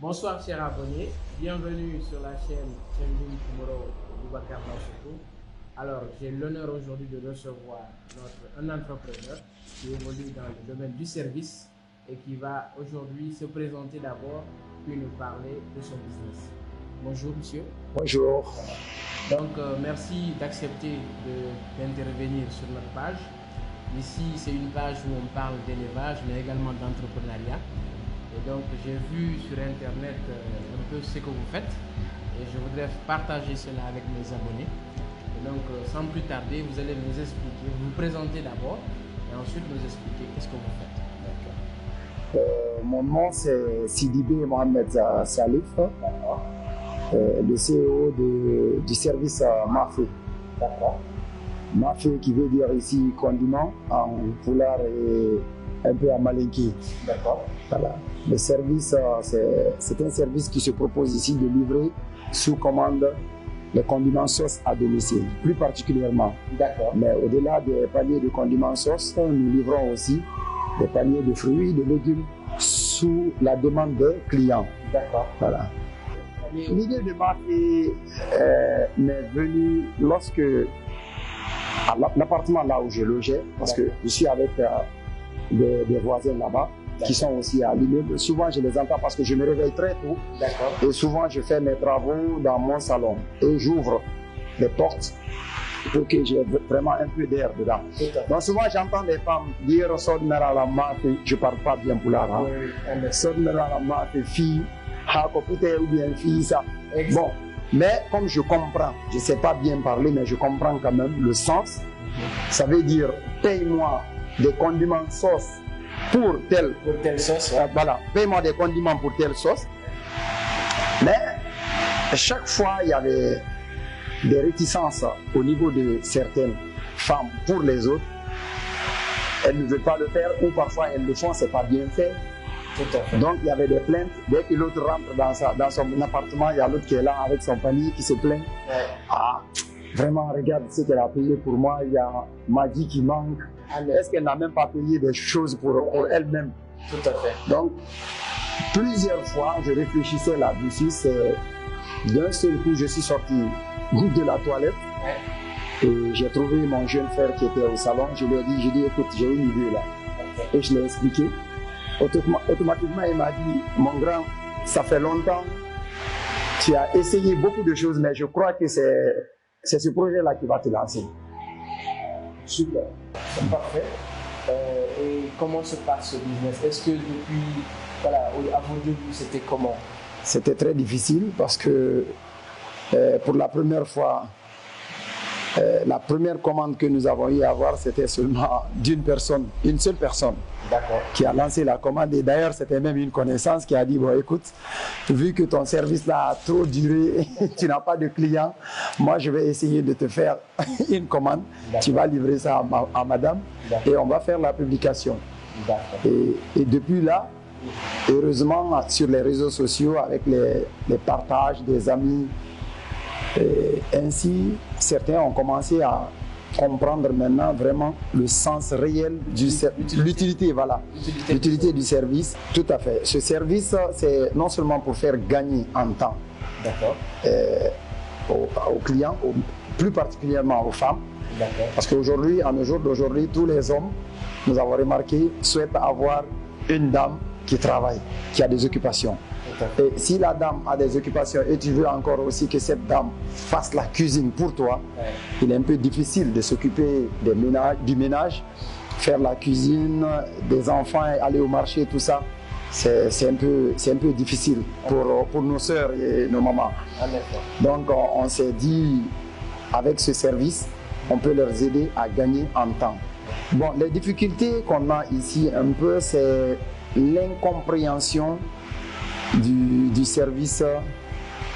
Bonsoir chers abonnés, bienvenue sur la chaîne Trending Tomorrow Boubacar Bachoco. Alors j'ai l'honneur aujourd'hui de recevoir un entrepreneur qui évolue dans le domaine du service et qui va aujourd'hui se présenter d'abord puis nous parler de son business. Bonjour monsieur. Bonjour. Donc merci d'accepter d'intervenir sur notre page. Ici c'est une page où on parle d'élevage mais également d'entrepreneuriat. Et donc j'ai vu sur internet un peu ce que vous faites et je voudrais partager cela avec mes abonnés. Et donc sans plus tarder, vous allez nous expliquer, vous présenter d'abord et ensuite nous expliquer qu'est-ce que vous faites. Mon nom c'est Sidibé Mohamed Salif, le CEO du service Mafé. Mafé qui veut dire ici condiment en poulard et un peu à malinki. D'accord. Voilà. Le service, c'est un service qui se propose ici de livrer sous commande les condiments sauce à domicile, plus particulièrement. D'accord. Mais au-delà des paniers de condiments sauce, nous livrons aussi des paniers de fruits, de légumes sous la demande des clients. D'accord. Voilà. L'idée de Mafé m'est venue lorsque à l'appartement là où je logeais, parce que je suis avec des voisins là-bas qui sont aussi à l'immeuble. Souvent, je les entends parce que je me réveille très tôt. Et souvent, je fais mes travaux dans mon salon et j'ouvre les portes pour que j'ai vraiment un peu d'air dedans. Donc, souvent, j'entends des femmes dire Sodmera la mafé, je ne parle pas bien pour la rame. Sodmera la mafé, fille, hakopute ou bien fille, ça. Bon, mais comme je comprends, je ne sais pas bien parler, mais je comprends quand même le sens. Ça veut dire paye-moi des condiments sauce pour telle sauce. Voilà, paye-moi des condiments pour telle sauce. Mais chaque fois, il y avait des réticences au niveau de certaines femmes pour les autres. Elles ne veulent pas le faire ou parfois elles le font, c'est pas bien fait. Tout à fait. Donc il y avait des plaintes. Dès que l'autre rentre dans son appartement, il y a l'autre qui est là avec son panier qui se plaint. Ouais. Ah, vraiment, regarde ce qu'elle a payé pour moi. Il y a Maggie qui manque. Est-ce qu'elle n'a même pas payé des choses pour elle-même? Tout à fait. Donc, plusieurs fois, je réfléchissais là-dessus. D'un seul coup, je suis sorti de la toilette et j'ai trouvé mon jeune frère qui était au salon. Je lui ai dit, écoute, j'ai une idée là. Et je l'ai expliqué. Automatiquement, il m'a dit, mon grand, ça fait longtemps, tu as essayé beaucoup de choses, mais je crois que c'est ce projet-là qui va te lancer. Super, c'est parfait. Et comment se passe ce business? Est-ce que depuis, voilà, à vos débuts, c'était comment? C'était très difficile parce que pour la première fois, la première commande que nous avons eu à avoir, c'était seulement d'une personne, une seule personne qui a lancé la commande. Et d'ailleurs, c'était même une connaissance qui a dit, bon écoute, vu que ton service là a trop duré, tu n'as pas de clients, moi je vais essayer de te faire une commande. Tu vas livrer ça à madame et on va faire la publication. Et depuis là, heureusement, sur les réseaux sociaux, avec les partages des amis, et ainsi, certains ont commencé à comprendre maintenant vraiment le sens réel du service, l'utilité, voilà, l'utilité du service. Tout à fait. Ce service, c'est non seulement pour faire gagner en temps aux clients, plus particulièrement aux femmes, parce qu'aujourd'hui, en jour d'aujourd'hui, tous les hommes, nous avons remarqué, souhaitent avoir une dame qui travaille, qui a des occupations. Et si la dame a des occupations et tu veux encore aussi que cette dame fasse la cuisine pour toi, il est un peu difficile de s'occuper du ménage, faire la cuisine, des enfants, aller au marché, tout ça. C'est un peu difficile pour nos sœurs et nos mamans. Donc on s'est dit, avec ce service, on peut leur aider à gagner en temps. Bon, les difficultés qu'on a ici un peu, c'est l'incompréhension du service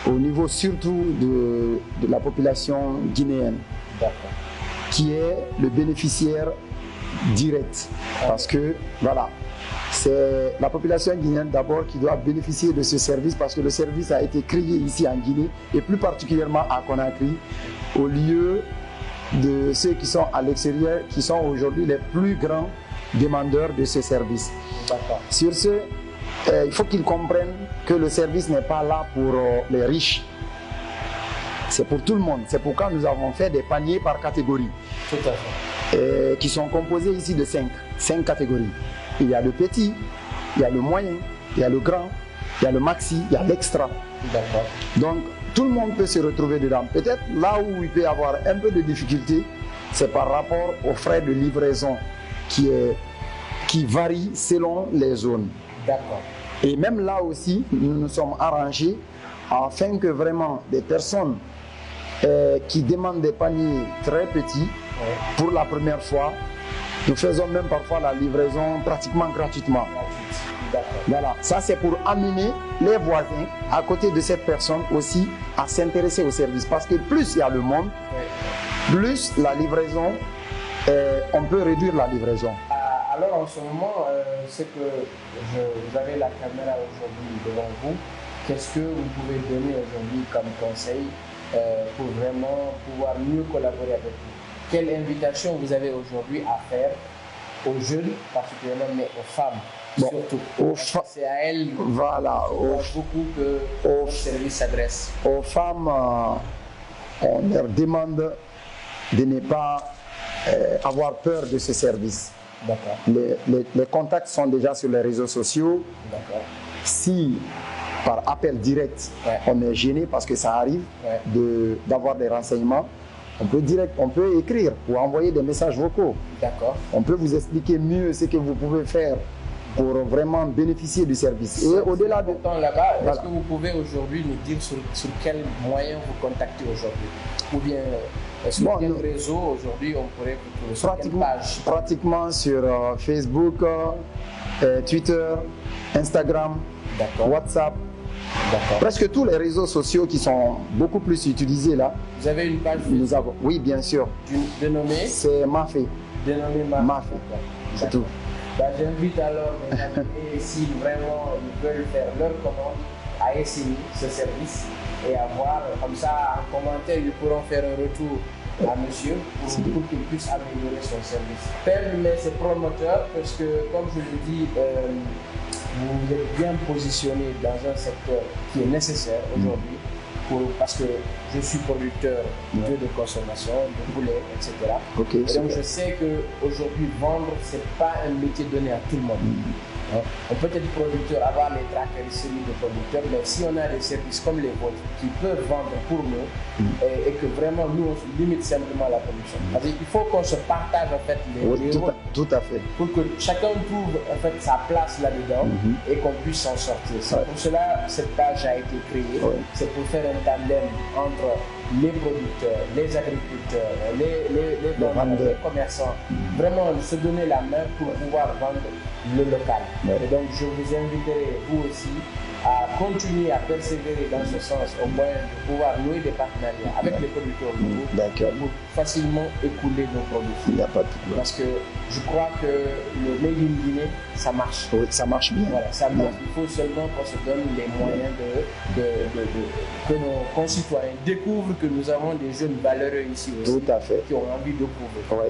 au niveau surtout de la population guinéenne, qui est le bénéficiaire direct. Parce que voilà, c'est la population guinéenne d'abord qui doit bénéficier de ce service parce que le service a été créé ici en Guinée et plus particulièrement à Conakry, au lieu de ceux qui sont à l'extérieur, qui sont aujourd'hui les plus grands demandeurs de ce service. Sur ce, il faut qu'ils comprennent que le service n'est pas là pour les riches. C'est pour tout le monde. C'est pourquoi nous avons fait des paniers par catégorie. Tout à fait. Qui sont composés ici de 5 catégories. Il y a le petit, il y a le moyen, il y a le grand, il y a le maxi, il y a l'extra. D'accord. Donc, tout le monde peut se retrouver dedans. Peut-être là où il peut y avoir un peu de difficulté, c'est par rapport aux frais de livraison qui varient selon les zones. D'accord. Et même là aussi, nous nous sommes arrangés afin que vraiment des personnes qui demandent des paniers très petits, pour la première fois, nous faisons même parfois la livraison pratiquement gratuitement. Voilà, ça c'est pour amener les voisins à côté de cette personne aussi à s'intéresser au service. Parce que plus il y a le monde, plus la livraison, on peut réduire la livraison. Alors en ce moment, c'est que vous avez la caméra aujourd'hui devant vous. Qu'est-ce que vous pouvez donner aujourd'hui comme conseil pour vraiment pouvoir mieux collaborer avec vous? Quelle invitation vous avez aujourd'hui à faire aux jeunes particulièrement, mais aux femmes surtout? C'est à elles voilà, beaucoup que le service s'adresse. Aux femmes, on leur demande de ne pas avoir peur de ce service. Les contacts sont déjà sur les réseaux sociaux. Si par appel direct, on est gêné parce que ça arrive d'avoir des renseignements, on peut écrire ou envoyer des messages vocaux. On peut vous expliquer mieux ce que vous pouvez faire pour vraiment bénéficier du service. Et au-delà de temps là-bas, est-ce que vous pouvez aujourd'hui nous dire sur quel moyen vous contactez aujourd'hui? Ou bien sur quel réseau aujourd'hui on pourrait vous trouver? Sur quelle page? Pratiquement sur Facebook, Twitter, Instagram, WhatsApp. Presque tous les réseaux sociaux qui sont beaucoup plus utilisés là. Vous avez une page? Nous avons, oui, bien sûr. Dénommée? C'est Mafé. Dénommée Mafé. C'est tout. J'invite alors mes amis, si vraiment ils veulent faire leur commande, à essayer ce service et à voir, comme ça en commentaire, ils pourront faire un retour à monsieur pour qu'il puisse améliorer son service. Mais c'est promoteur parce que, comme je le dis, vous êtes bien positionné dans un secteur qui est nécessaire aujourd'hui. Parce que je suis producteur de consommation, de poulet, etc. Et donc je sais qu'aujourd'hui, vendre, ce n'est pas un métier donné à tout le monde. On peut être producteur, avoir les caractéristiques de producteur, mais si on a des services comme les vôtres qui peuvent vendre pour nous et que vraiment nous, on limite simplement la production. Il faut qu'on se partage en fait les rôles. Tout à fait. Pour que chacun trouve en fait sa place là-dedans et qu'on puisse s'en sortir. C'est pour cela que cette page a été créée. C'est pour faire un tandem entre les producteurs, les agriculteurs, les vendeurs, les commerçants. Vraiment se donner la main pour pouvoir vendre le local. Et donc je vous inviterai vous aussi à continuer à persévérer dans ce sens au moyen de pouvoir nouer des partenariats avec les producteurs locaux pour facilement écouler nos produits. Il n'y a pas de problème. Parce que je crois que le Made in Guinée, ça marche. Oui, ça marche bien. Voilà, ça marche. Il faut seulement qu'on se donne les moyens que nos concitoyens découvrent que nous avons des jeunes valeureux ici aussi. Tout à fait. Qui ont envie de prouver.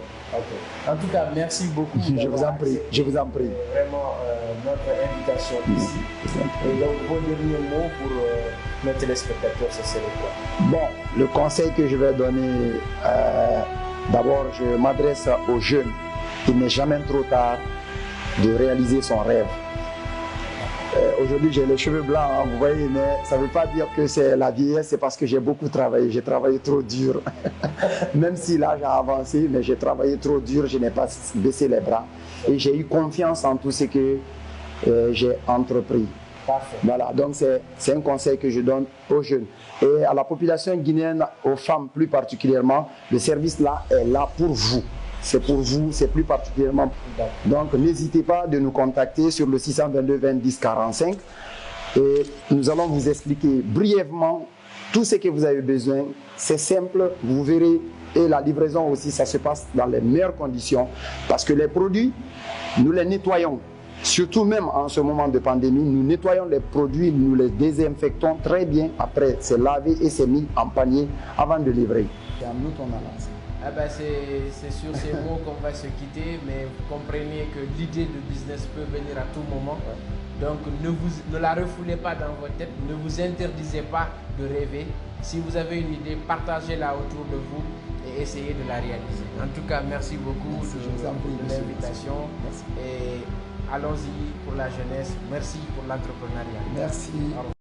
En tout cas, merci beaucoup. Je vous en prie. Je vous en prie. Vraiment notre invitation ici. Et donc, vos derniers mots pour nos téléspectateurs, ce serait quoi? Bon, le conseil que je vais donner, d'abord, je m'adresse aux jeunes. Il n'est jamais trop tard de réaliser son rêve. Aujourd'hui, j'ai les cheveux blancs, hein, vous voyez, mais ça ne veut pas dire que c'est la vieillesse, c'est parce que j'ai beaucoup travaillé. J'ai travaillé trop dur. Même si l'âge a avancé, mais j'ai travaillé trop dur, je n'ai pas baissé les bras. Et j'ai eu confiance en tout ce que j'ai entrepris. Parfait. Voilà, donc c'est un conseil que je donne aux jeunes. Et à la population guinéenne, aux femmes plus particulièrement, le service là est là pour vous. C'est pour vous, c'est plus particulièrement pour vous. Donc n'hésitez pas de nous contacter sur le 622 20 10 45 et nous allons vous expliquer brièvement tout ce que vous avez besoin. C'est simple, vous verrez. Et la livraison aussi, ça se passe dans les meilleures conditions parce que les produits, nous les nettoyons. Surtout même en ce moment de pandémie, nous nettoyons les produits, nous les désinfectons très bien. Après, c'est lavé et c'est mis en panier avant de livrer. C'est à nous qu'on a lancé. C'est sur ces mots qu'on va se quitter, mais vous comprenez que l'idée de business peut venir à tout moment. Donc ne la refoulez pas dans votre tête, ne vous interdisez pas de rêver. Si vous avez une idée, partagez-la autour de vous et essayez de la réaliser. En tout cas, merci beaucoup de l'invitation. Et allons-y pour la jeunesse. Merci pour l'entrepreneuriat. Merci.